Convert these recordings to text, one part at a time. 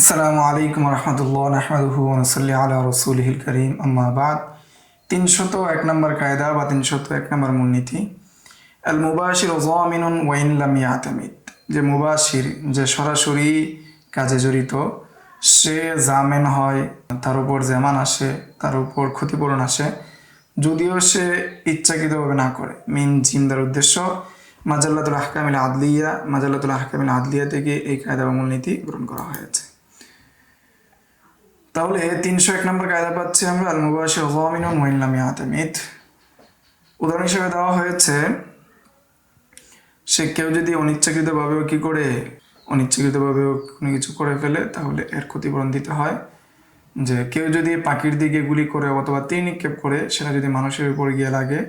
আসসালামু আলাইকুম রহমতুল্লাহ নাহমাদুহু ওয়া নুসাল্লি আলা রাসূলিহিল কারীম আম্মা বাদ ৩০১ নম্বর কায়দা বা ৩০১ নম্বর মূলনীতি আল মুবাশির যামিনুন ওয়া ইন লাম ইয়াতামিদ। যে মুবাশির, যে সরাসরি কাজে জড়িত, সে জামিন হয়, তার উপর জামান আসে, তার উপর ক্ষতিপূরণ আসে, যদিও সে ইচ্ছাকৃতভাবে না করে। মিন জিন্দার উদ্দেশ্য মাজাল্লাতুল আহকামিল আদলিয়া থেকে এই কায়দা বা মূলনীতি গ্রহণ করা হয়েছে। তাহলে ৩০১ নম্বর কায়দা পাচ্ছি আমরা আল মুবাশির যামিনুন ওয়া ইন লাম ইয়াতামিদ। উদাহরণ হিসেবে দেওয়া হয়েছে, সে কেউ যদি অনিচ্ছাকৃতভাবেও কোনো কিছু করে ফেলে, তাহলে এর ক্ষতিপূরণ দিতে হয়। যে কেউ যদি পাখির দিকে গুলি করে অথবা তীর নিক্ষেপ করে, সেটা যদি মানুষের উপর গিয়ে লাগে,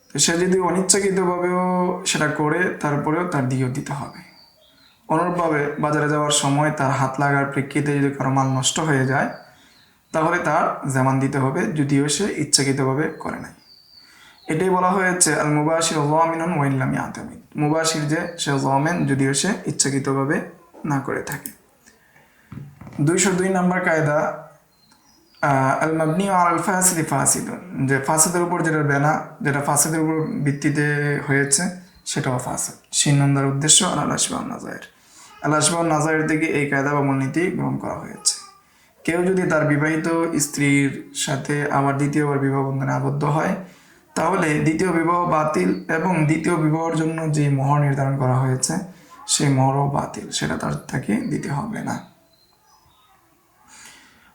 তো সে যদি অনিচ্ছাকৃতভাবেও সেটা করে, তারপরেও তার দিয়েও দিতে হবে। অনুরূপভাবে বাজারে যাওয়ার সময় তার হাত লাগার প্রেক্ষিতে যদি কারো মাল নষ্ট হয়ে যায়, তাহলে তার জামান দিতে হবে, যদিও সে ইচ্ছাকৃতভাবে করে নাই। এটাই বলা হয়েছে আল মুবাশির যামিনুন ওয়া ইন লাম ইয়াতামিদ। মুবাশির যে, সে যামিন যদিও সে ইচ্ছাকৃতভাবে না করে থাকে। ২০২ নম্বর কায়দা আল মাবনি আলাল ফাসিদি ফাসিদুন। যে ফাসিদের উপর যেটা ফাসিদের উপর ভিত্তিতে হয়েছে, সেটাও ফাসিদ। শিন নম্বর উদ্দেশ্য আল আশবাহ নাজায়ের থেকে এই কায়দা বা মূলনীতি গ্রহণ করা হয়েছে। কেউ যদি তার বিবাহিত স্ত্রীর সাথে আবার দ্বিতীয়বার বিবাহ বন্ধনে আবদ্ধ হয়, তাহলে দ্বিতীয় বিবাহ বাতিল, এবং দ্বিতীয় বিবাহের জন্য যে মোহর নির্ধারণ করা হয়েছে, সেই মোহরও বাতিল, সেটা তাকে দিতে হবে না।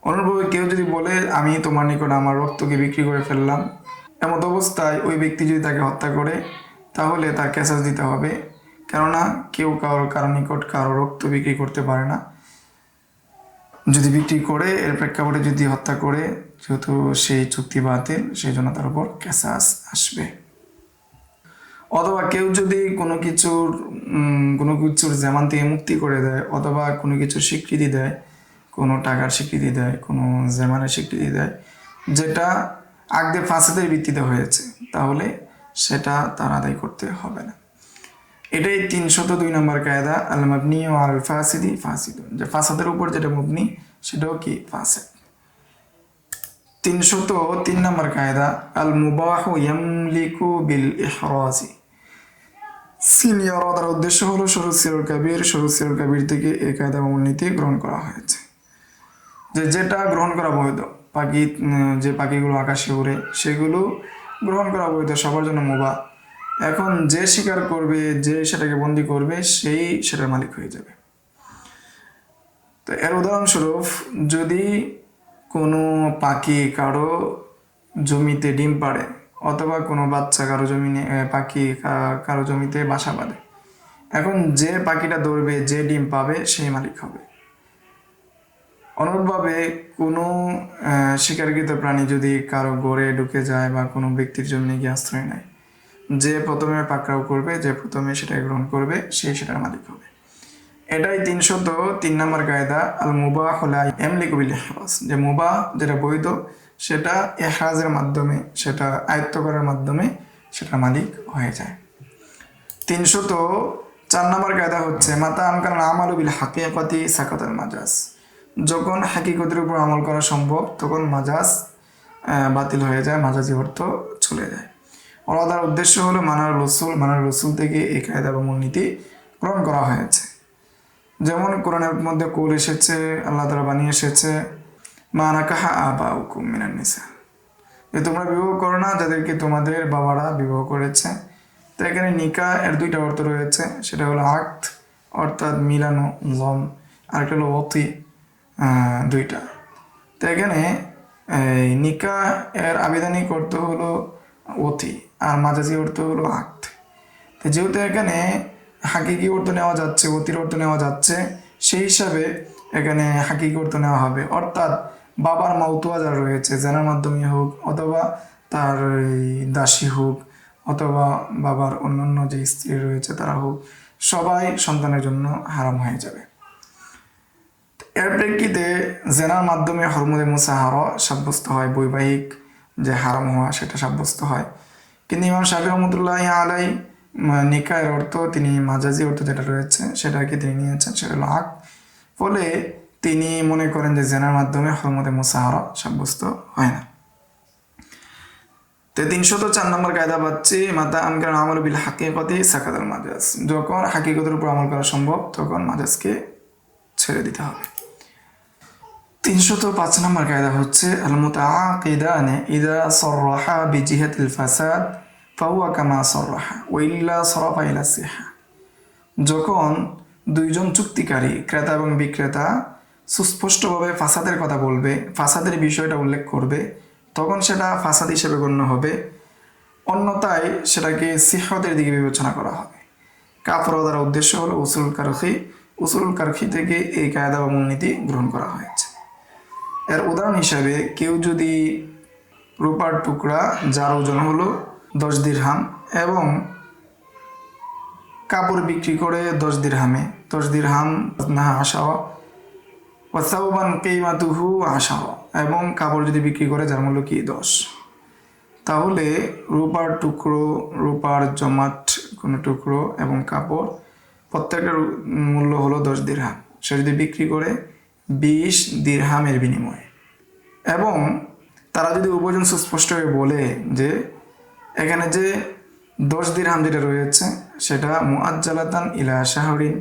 অনুরূপভাবে কেউ যদি বলে, আমি তোমার নিকট আমার রক্তকে বিক্রি করে ফেললাম, এমত অবস্থায় ওই ব্যক্তি যদি তাকে হত্যা করে, তাহলে তার কেসাস দিতে হবে। কেননা কেউ কারো নিকট কারো রক্ত বিক্রি করতে পারে না। যদি বিক্রি করে, এর প্রেক্ষাপটে যদি হত্যা করে, যেহেতু সেই চুক্তি বাতিল, সেই জন্য তার উপর কেসাস আসবে। অথবা কেউ যদি কোনো কিছুর জামান থেকে মুক্তি করে দেয়, অথবা কোনো কিছুর স্বীকৃতি দেয়, কোনো টাকার স্বীকৃতি দেয়, কোনো জামানের স্বীকৃতি দেয়, যেটা আগদে ফাসাদের ভিত্তিতে হয়েছে, তাহলে সেটা তার আদায় করতে হবে না। এটাই ৩০২ নম্বর কায়দা আল মাবনি আলাল ফাসিদি ফাসিদুন। যে ফাসাদের উপর যেটা মবনি, সেটাও কি ফাসিদ। ৩০৩ নম্বর কায়দা আল মুবাহু ইয়ামলিকু বিল ইহরাজি। সিনিয়র দ্বারা উদ্দেশ্য হলো সরুসিরুল কাবির থেকে এই কায়দা বা মূলনীতি গ্রহণ করা হয়েছে। যেটা গ্রহণ করা বৈধ, যে পাখিগুলো আকাশে উড়ে, সেগুলো গ্রহণ করা বৈধ, সবার জন্য মুবাহ। এখন যে শিকার করবে, যে সেটাকে বন্দি করবে, সেই সেটার মালিক হয়ে যাবে। তো এর উদাহরণস্বরূপ, যদি কোনো পাখি কারো জমিতে ডিম পাড়ে, অথবা কোনো বাচ্চা পাখি কারো জমিতে বাসা বাঁধে, এখন যে পাখিটা ধরবে, যে ডিম পাবে, সেই মালিক হবে। অনুরূপভাবে কোনো শিকারকৃত প্রাণী যদি কারো গড়ে ঢুকে যায় বা কোনো ব্যক্তির জমিনে গিয়ে আশ্রয় নেয়, যে প্রথমে পাকড়াও করবে, যে প্রথমে সেটা গ্রহণ করবে, সেই সেটার মালিক হবে। এটাই ৩০৩ নম্বর কায়দা আল মুবাহ লা ইয়ামলিকু বিল ইহরাজ। যে মুবাহ, যেটা বৈধ, সেটা ইহরাজের মাধ্যমে, সেটা আয়ত্ত করার মাধ্যমে সেটার মালিক হয়ে যায়। ৩০৪ নম্বর কায়দা হচ্ছে মাতা আমকান আমালু বিল হাকিকাতি সাকাতাল মাজাজ। যখন হাকিকতের উপর আমল করা সম্ভব, তখন মাজাজ বাতিল হয়ে যায়, মাজাজি অর্থ চলে যায়। ওলাদার উদ্দেশ্য হলো মানার রসুল থেকে এই কায়দা বা মূলনীতি গ্রহণ করা হয়েছে। যেমন কোরআনের মধ্যে কৌল এসেছে, আল্লাহ তাআলা বানিয়ে এসেছে, মা নাকাহা আবাউকুম মিনান নিসা, যে তোমরা বিবাহ করো না যাদেরকে তোমাদের বাবারা বিবাহ করেছে। তো এখানে নিকা এর দুইটা অর্থ রয়েছে, সেটা হলো আকদ অর্থাৎ মিলানো, জম, আরেকটা হলো অতি, দুইটা। তো এখানে নিকা এর আবিধানিক অর্থ হলো অতি, আর মাজাজি অর্থ হলো আকদ। তো যেহেতু এখানে হাকিকি অর্থ নেওয়া যাচ্ছে, অতির অর্থ নেওয়া যাচ্ছে, সেই হিসাবে এখানে হাকিকি অর্থ নেওয়া হবে। অর্থাৎ বাবার মাউতুয়া যারা রয়েছে, জেনার মাধ্যমে হোক, অথবা তার দাসী হোক, অথবা বাবার অন্যান্য যে স্ত্রী রয়েছে তারা হোক, সবাই সন্তানের জন্য হারাম হয়ে যাবে। এর প্রেক্ষিতে জেনার মাধ্যমে হরমুদে মুসাহারা সাব্যস্ত হয়, বৈবাহিক যে হারাম হওয়া, সেটা সাব্যস্ত হয়। কিন্তু ইমাম শাফি রহমতুল্লাহ আলাই নিকায়ের অর্থ, তিনি মাজাজি অর্থ যেটা রয়েছে সেটাকে তিনি নিয়েছেন, সেটা হলো আকদ। ফলে তিনি মনে করেন যে জেনার মাধ্যমে হরমতে মুসাহারা সাব্যস্ত হয় না। 304 নম্বর কায়দা পাচ্ছি, মাতা আমকার আমল বিল হাকিকতি সাকাতাল মাজাজ। যখন হাকিকতের উপর আমল করা সম্ভব তখন মাজাজকে ছেড়ে দিতে হবে। 305 নম্বর কায়দা হচ্ছে আল মুতাআকিদানে ইযা সাররাহা বিজিহাতিল ফাসাদ ফাহুয়া কামা সাররাহা ওয়া ইল্লা সারাফা ইলা সিহা। যখন দুইজন চুক্তিকারী ক্রেতা এবং বিক্রেতা সুস্পষ্টভাবে ফাসাদের কথা বলবে, ফাসাদের বিষয়টা উল্লেখ করবে, তখন সেটা ফাসাদ হিসেবে গণ্য হবে, অন্যথায় সেটাকে সিহতের দিকে বিবেচনা করা হবে। কাফরওয়া দ্বারা উদ্দেশ্য হলো উসুলুল কারখি। উসুলুল কারখি থেকে এই কায়দা বা মূলনীতি গ্রহণ করা হয়েছে। এর উদাহরণ হিসাবে কেউ যদি রূপার টুকরা যার ওজন হলো 10 দিরহাম এবং কাপড় বিক্রি করে 10 দিরহামে, 10 দিরহাম না আশাওয়া ওয়াসাউবান কিমাতুহু আশাওয়া, এবং কাপড় যদি বিক্রি করে যার মূল্য কি 10, তাহলে রূপার টুকরো, রূপার জমাট কোনো টুকরো এবং কাপড় প্রত্যেকটার মূল্য হলো 10 দিরহাম। সে যদি বিক্রি করে 20 দিরহামের বিনিময়ে, এবং তারা যদি উভয়জন সুস্পষ্টভাবে বলে যে এখানে যে 10 দিরহাম যেটা রয়েছে সেটা মুআজ্জালাতান ইলা শাহরিন,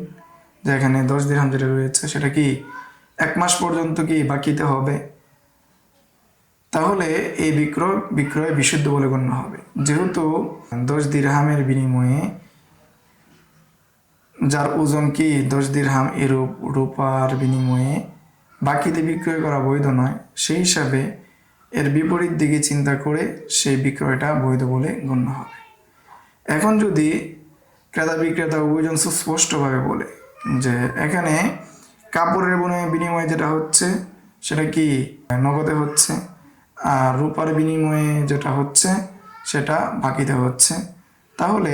যে এখানে 10 দিরহাম যেটা রয়েছে সেটা কি 1 মাস পর্যন্ত কি বাকিতে হবে, তাহলে এই বিক্রয় বিশুদ্ধ বলে গণ্য হবে। যেহেতু 10 দিরহামের বিনিময়ে যার ওজন কি 10 দিরহাম এরূপ রূপার বিনিময়ে বাকিতে বিক্রয় করা বৈধ নয়, সেই হিসাবে এর বিপরীত দিকে চিন্তা করে সেই বিক্রয়টা বৈধ বলে গণ্য হবে। এখন যদি ক্রেতা বিক্রেতা উভয়জন সুস্পষ্টভাবে বলে যে এখানে কাপড়ের বিনিময়ে যেটা হচ্ছে সেটা কি নগদে হচ্ছে, আর রূপার বিনিময়ে যেটা হচ্ছে সেটা বাকিতে হচ্ছে, তাহলে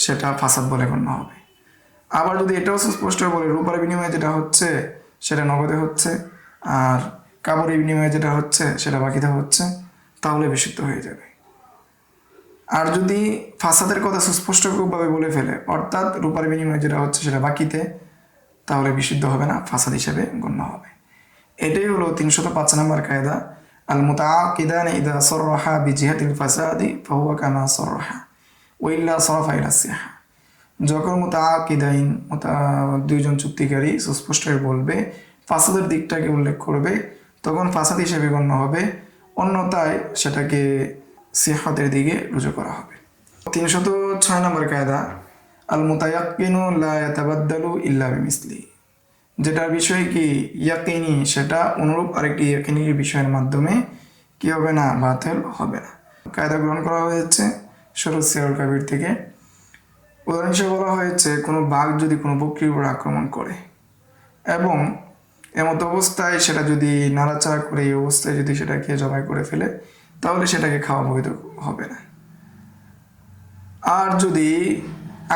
সেটা ফাসাদ বলে গণ্য হবে। আবার যদি এটাও সুস্পষ্ট বলে রূপার বিনিময়ে যেটা হচ্ছে সেটা নগদে হচ্ছে, আর কাপড়ের বিনিময়ে যেটা হচ্ছে সেটা বাকিতে হচ্ছে, তাহলে বিশুদ্ধ হয়ে যাবে। আর যদি ফাসাদের কথা সুস্পষ্টভাবে বলে ফেলে, অর্থাৎ রূপার বিনিময়ে যেটা হচ্ছে সেটা বাকিতে, তাহলে বিশুদ্ধ হবে না, ফাসাদ হিসেবে গণ্য হবে। এটাই হলো 305 নম্বর কায়দা, আল মুতাআকিদান ইযা সাররাহা বিজিহাতিল ফাসাদি ফাহুয়া কামা সাররাহা ওয়া ইল্লা সারাফা ইলা সিহা। যখন মুতাআকিদাইন দুইজন চুক্তিকারী সুস্পষ্টভাবে বলবে, ফাসাদের দিকটাকে উল্লেখ করবে, তখন ফাসাদ হিসেবে গণ্য হবে, অন্যথায় সেটাকে সিহতের দিকে রুজু করা হবে। 306 নম্বর কায়দা, আল মুতায়াক্কিনু লা ইয়াতাবাদদালু ইল্লা বিমিসলি। যেটার বিষয় কি ইয়াকিনি, সেটা অনুরূপ আরেকটি ইয়াকিনির বিষয়ের মাধ্যমে কি হবে না, বাতিল হবে না। কায়দা গ্রহণ করা হয়েছে শুরুত সিয়ারুল কাবির থেকে। উদাহরণ হিসেবে বলা হয়েছে কোনো বাঘ যদি কোনো বকরির উপর আক্রমণ করে এবং এমত অবস্থায় সেটা যদি নাড়াচাড়া করে এই অবস্থায় যদি সেটাকে জবাই করে ফেলে, তাহলে সেটাকে খাওয়া বৈধ হবে না। আর যদি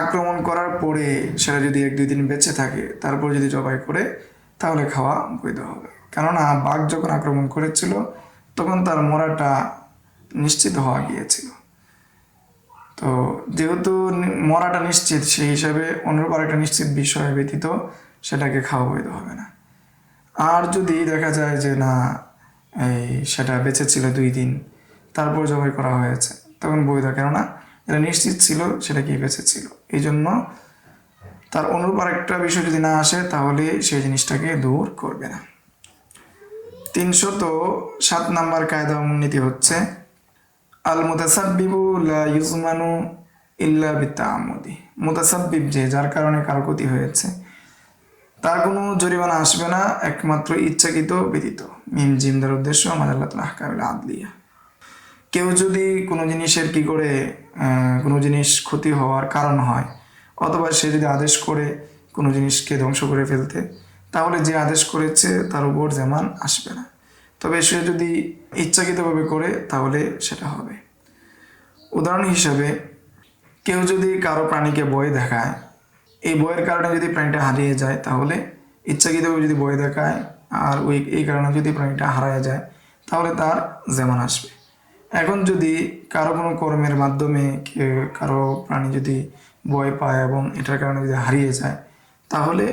আক্রমণ করার পরে সেটা যদি 1-2 দিন বেঁচে থাকে তারপর যদি জবাই করে, তাহলে খাওয়া বৈধ হবে। কেননা বাঘ যখন আক্রমণ করেছিল তখন তার মরাটা নিশ্চিত হওয়া গিয়েছিল। তো যেহেতু মরাটা নিশ্চিত, সেই হিসাবে অনুরূপ আরেকটা নিশ্চিত বিষয় ব্যতীত সেটাকে খাওয়া বৈধ হবে না। আর যদি দেখা যায় যে না সেটা বেঁচে ছিল 2 দিন তারপর জবাই করা হয়েছে, তখন বৈধ, কেননা এটা নিশ্চিত ছিল সেটা কি বেঁচে ছিল। এই জন্য তার অনুরূপ আরেকটা বিষয় যদি না আসে তাহলে সেই জিনিসটাকে দূর করবে না। 307 নম্বর কায়দা মূলনীতি হচ্ছে আল মুতাসাব্বিবু লা ইউজমানু ইল্লা বিতাআম্মুদি। মুতাসাব্বিব, যে যার কারণে কারো ক্ষতি হয়েছে, তার কোনো জরিমানা আসবে না একমাত্র ইচ্ছাকৃত ব্যতীত। মিম জিম দ্বারা উদ্দেশ্য মাদাল্লাতুল আহকামিল আদলিয়া। কেউ যদি কোনো জিনিসের কি করে কোনো জিনিস ক্ষতি হওয়ার কারণ হয়, অথবা সে যদি আদেশ করে কোনো জিনিসকে ধ্বংস করে ফেলতে, তাহলে যে আদেশ করেছে তার উপর যেমন আসবে না। তবে সে যদি ইচ্ছাকৃতভাবে করে তাহলে সেটা হবে। উদাহরণ হিসাবে কেউ যদি কারো প্রাণীকে ভয় দেখায়, এই ভয়ের কারণে যদি প্রাণীটা হারিয়ে যায়, তাহলে ইচ্ছাকৃতভাবে যদি ভয় দেখায় আর এই কারণে যদি প্রাণীটা হারিয়ে যায়, তাহলে তার যেমন আসবে। এখন যদি কারো কোনো কর্মের মাধ্যমে কারো প্রাণী যদি ভয় পায় এবং এটার কারণে যদি হারিয়ে যায়, তাহলে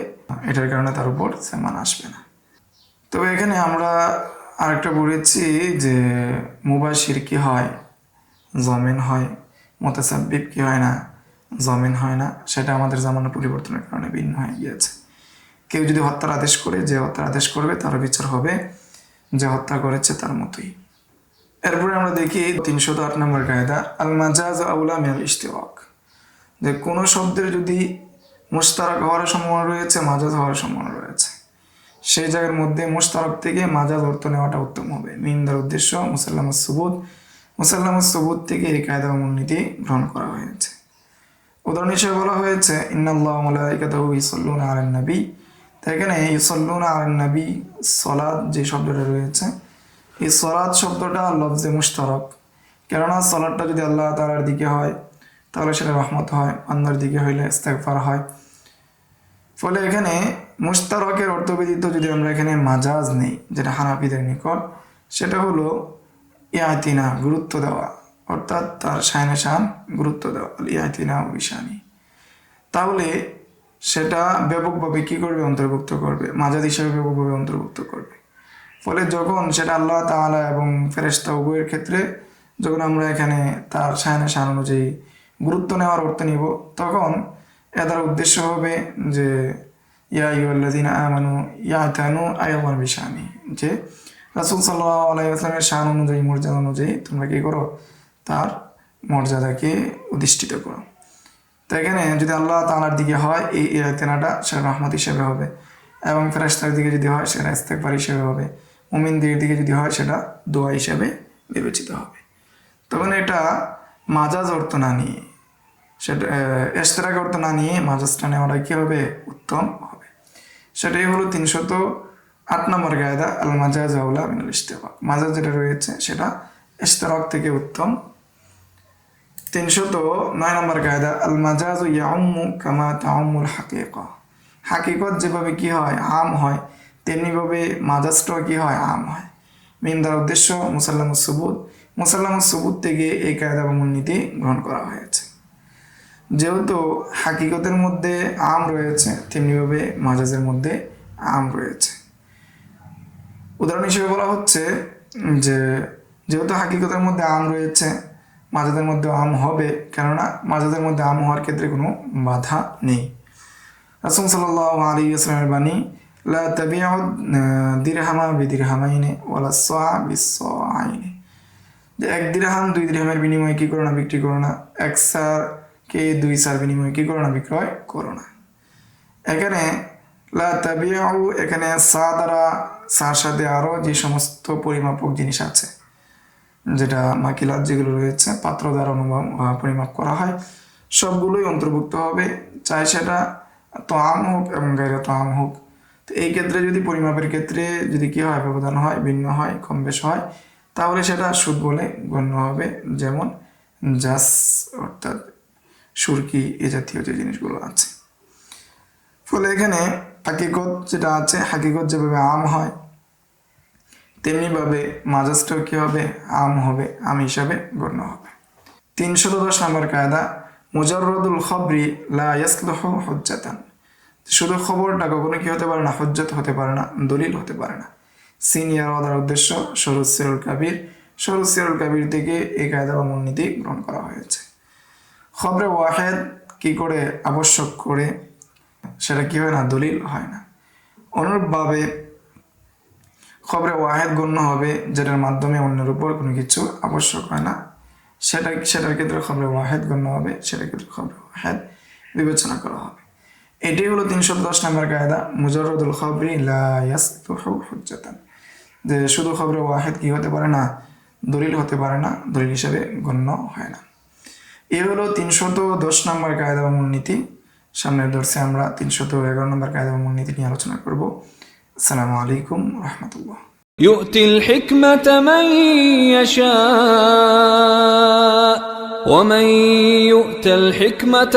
এটার কারণে তার উপর যেমন আসবে না। তবে এখানে আমরা আরেকটা পড়েছি যে মুবাশির কি হয়, জমিন হয়, মুতাসাব্বিব কি হয় না, জমিন হয় না। সেটা আমাদের জামানা পরিবর্তনের কারণে ভিন্ন হয়ে গিয়েছে। কেউ যদি হত্যার আদেশ করে, যে হত্যার আদেশ করবে তার বিচার হবে যে হত্যা করেছে তার মতোই। এরপরে আমরা দেখি 308 নম্বর কায়দা, আল মাজাজ আউলা মিনাল ইশতিরাক, যে কোনো শব্দের যদি মুশতারাক হওয়ার সম্ভাবনা রয়েছে, মাজাজ হওয়ার সম্ভাবনা রয়েছে, সেই জায়গার মধ্যে মুশতারাক থেকে মাজাজ অর্থ নেওয়াটা উত্তম হবে। মিন্দার উদ্দেশ্য মুসাল্লামুস সুবুত, মুসাল্লামুস সুবুত থেকে এই কায়দা ও মূলনীতি গ্রহণ করা হয়েছে। উদাহরণ হিসেবে বলা হয়েছে ইন্নাল্লাহা ওয়া মালাইকাতাহু ইউসাল্লুনা আলান নবী। তো এখানে ইউসাল্লুনা আলান নবী সলাত যে শব্দটা রয়েছে, এই সলাত শব্দটা লফজে মুশতারক। কেননা সলাতটা যদি আল্লাহ তাআলার দিকে হয় তাহলে সেটা রহমত হয়, বান্দার দিকে হইলে ইস্তেগফার হয়। ফলে এখানে মুশতারকের অর্থ ব্যতীত যদি আমরা এখানে মাজাজ নেই, যেটা হানাফিদের নিকট, সেটা হলো ইয়াতিনা, গুরুত্ব দেওয়া, অর্থাৎ তার শানে শান গুরুত্ব দেওয়া, ইয়াতিনা বিশানি, তাহলে সেটা ব্যাপকভাবে কী করবে, অন্তর্ভুক্ত করবে, মাজাজ হিসাবে ব্যাপকভাবে অন্তর্ভুক্ত করবে। ফলে যখন সেটা আল্লাহ তাআলা এবং ফেরেশতা উভয়ের ক্ষেত্রে যখন আমরা এখানে তার শানে শান অনুযায়ী গুরুত্ব নেওয়ার অর্থ নিব, তখন এটার উদ্দেশ্য হবে যে ইয়া আইয়ুহাল্লাযীনা আমানু ইয়াতানু আইয়ামান বিশানি, যে রাসূল সাল্লাল্লাহু আলাইহি ওয়াসাল্লামের শান অনুযায়ী, মর্যাদা অনুযায়ী তোমরা কী করো, তার মর্যাদাকে অধিষ্ঠিত করো। তো এখানে যদি আল্লাহ তাআলার দিকে হয় এই ইয়াতিনাটা সেটা রহমত হিসেবে হবে, এবং ফেরেশতার দিকে যদি হয় সেটা ইস্তেগফার হিসেবে হবে, মুমিনদের দিকে যদি হয় সেটা দোয়া হিসেবে বিবেচিত হবে। তখন এটা মাজাজ অর্থ না নিয়ে, সেটা ইশতিরাক অর্থ না নিয়ে মাজাজটা নেওয়াটা কী হবে, উত্তম হবে। সেটাই হলো 308 নম্বর কায়দা, আল মাজাজ আউলা মিনাল ইশতিরাক। মাজাজ যেটা রয়েছে সেটা ইশতিরাক থেকে উত্তম। 309 নম্বর কায়দা, আল মাজাজ ইয়াউম্মু কামা তাউম্মুল হাকিকা। হাকিকত যেভাবে কি হয়, আম হয়, তেমনিভাবে মাজাজটাও কি হয়, আম হয়। মিন্দার উদ্দেশ্য মুসাল্লামুস সুবুত, মুসাল্লামুস সুবুত থেকে এই কায়দা বা মূলনীতি গ্রহণ করা হয়েছে। যেহেতু হাকিকতের মধ্যে আম রয়েছে, তেমনিভাবে মাজাজের মধ্যে আম রয়েছে। উদাহরণ হিসেবে বলা হচ্ছে যে যেহেতু হাকিকতের মধ্যে আম রয়েছে, মাজাজের মধ্যে আম হবে, কেননা মাজাজের মধ্যে আম হওয়ার ক্ষেত্রে কোনো বাধা নেই। রাসূল সাল্লাল্লাহু আলাইহি ওয়াসাল্লামের বাণী, লা তাবিউ দিরহামা বিদিরহামাইনি ওয়ালা সা বিসসাআইনি, যে 1 দিরহাম 2 দিরহামের বিনিময়ে কী করো না, বিক্রি করো না। 1 সারকে 2 সার বিনিময়ে কী করো না, বিক্রয় করো না। এখানে লা তাবিউ, এখানে সা দ্বারা, সার সাথে আরও যে সমস্ত পরিমাপক জিনিস আছে, যেটা মাকিলাত যেগুলো রয়েছে, পাত্র দ্বারা পরিমাপ করা হয়, সবগুলোই অন্তর্ভুক্ত হবে, চাই সেটা তো আম হোক এবং গায়রে তো আম হোক। তো এই ক্ষেত্রে যদি পরিমাপের ক্ষেত্রে যদি কী হয়, ব্যবধান হয়, ভিন্ন হয়, কম বেশ হয়, তাহলে সেটা সুদ বলে গণ্য হবে। যেমন জাস অর্থাৎ সুরকি, এ জাতীয় যে জিনিসগুলো আছে। ফলে এখানে হাকিকত যেটা আছে, হাকিকত যেভাবে আম হয় তেমনিভাবে মাজাজটাও কী হবে, আম হবে, আম হিসাবে গণ্য হবে। 310 নম্বর কায়দা, মুজাররাদুল খবরি লা ইয়াসলুহু হুজ্জাতান, শুধু খবরটা কখনো কি হতে পারে না, হুজ্জত হতে পারে না, দলিল হতে পারে না। সিনিয়র ওয়াদার উদ্দেশ্য সরুজ সিরুল কাবির, সরুজ সিরুল কাবির থেকে এই কায়দা বা মূলনীতি গ্রহণ করা হয়েছে। খবরে ওয়াহেদ কি করে আবশ্যক করে সেটা কি হয় না, দলিল হয় না। অনুরূপভাবে খবরে ওয়াহেদ গণ্য হবে যেটার মাধ্যমে অন্যের উপর কোনো কিছু আবশ্যক হয় না, সেটার ক্ষেত্রে খবরে ওয়াহেদ গণ্য হবে, সেটার ক্ষেত্রে খবরে ওয়াহেদ বিবেচনা করা হবে। এটাই হলো 310 নম্বর কায়দা, মুজাররাদুল খবরি লা ইয়াসলুহু হুজ্জাতান, যে শুধু খবরে ওয়াহেদ কি হতে পারে না, দলিল হতে পারে না, দলিল হিসেবে গণ্য হয় না। এ হলো 310 নম্বর কায়দা বা মূলনীতি। সামনের দর্শে আমরা 311 নম্বর কায়দা বা মূলনীতি নিয়ে আলোচনা করব। আসসালামু আলাইকুম রাহমাতুল্লাহ। يؤتي الحكمة من يشاء ومن يؤت الحكمة